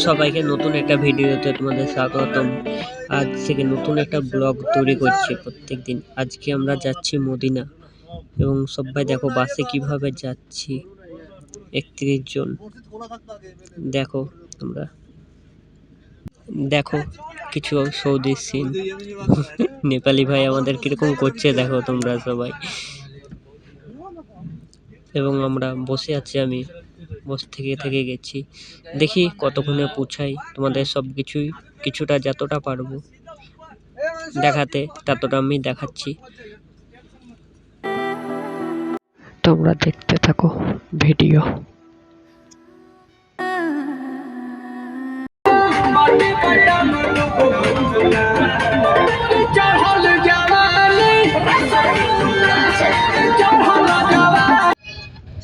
সবাইকে নতুন একটা ভিডিওতে তোমাদের স্বাগতম। আজ থেকে নতুন একটা ব্লগ তৈরি করছি প্রত্যেকদিন। আজকে আমরা যাচ্ছি মদিনা এবং সবাই দেখো বাসে কিভাবে যাচ্ছি, 31 জন। দেখো তোমরা, দেখো কিছু সৌদি সিন। নেপালি ভাই আমাদের কিরকম করছে দেখো তোমরা সবাই। এবং আমরা বসে আছি, আমি বসে থেকে গেছি। দেখি কতক্ষণে পৌঁছাই, তোমাদের সব কিছুটা যতটা পারবো দেখাতে ততটা আমি দেখাচ্ছি। তোমরা দেখতে থাকো ভিডিও।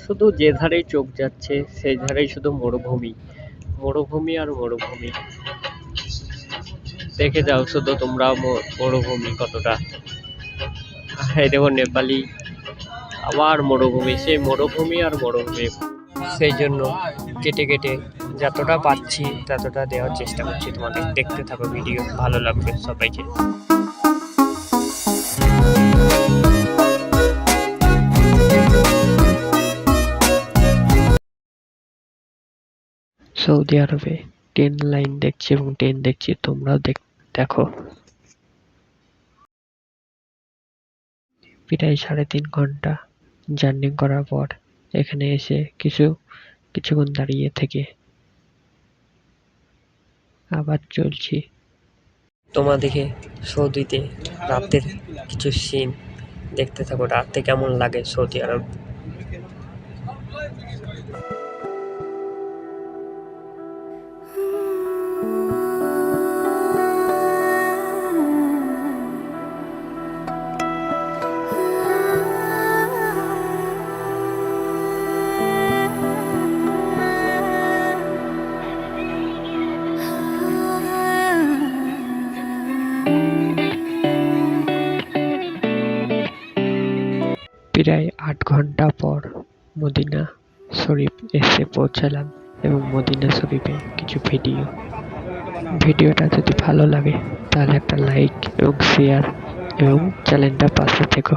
শুধু যে ধারেই চোখ যাচ্ছে সেই ধারেই শুধু মরুভূমি, মরুভূমি আর মরুভূমি। দেখে যাও শুধু তোমরা মরুভূমি কতটা। এই দেখো নেপালি, আবার মরুভূমি, সেই মরুভূমি আর মরুভূমি। সেই জন্য কেটে কেটে যতটা পাচ্ছি ততটা দেওয়ার চেষ্টা করছি তোমাদের। দেখতে থাকো ভিডিও, ভালো লাগবে সবাইকে। সৌদি আরবে ট্রেন লাইন দেখছি এবং ট্রেন দেখছি, তোমরাও দেখো। প্রায় 3.5 ঘন্টা জার্নি করার পর এখানে এসে কিছুক্ষণ দাঁড়িয়ে থেকে আবার চলছি। তোমাদেরকে সৌদিতে রাতের কিছু সিন দেখতে থাকো, রাতে কেমন লাগে সৌদি আরব। প্রায় 8 ঘন্টা পর মদিনা শরীফ এসে পৌঁছালাম এবং মদিনা শরীফে কিছু ভিডিওটা যদি ভালো লাগে তাহলে একটা লাইক এবং শেয়ার এবং চ্যানেলটা পাশে থেকো।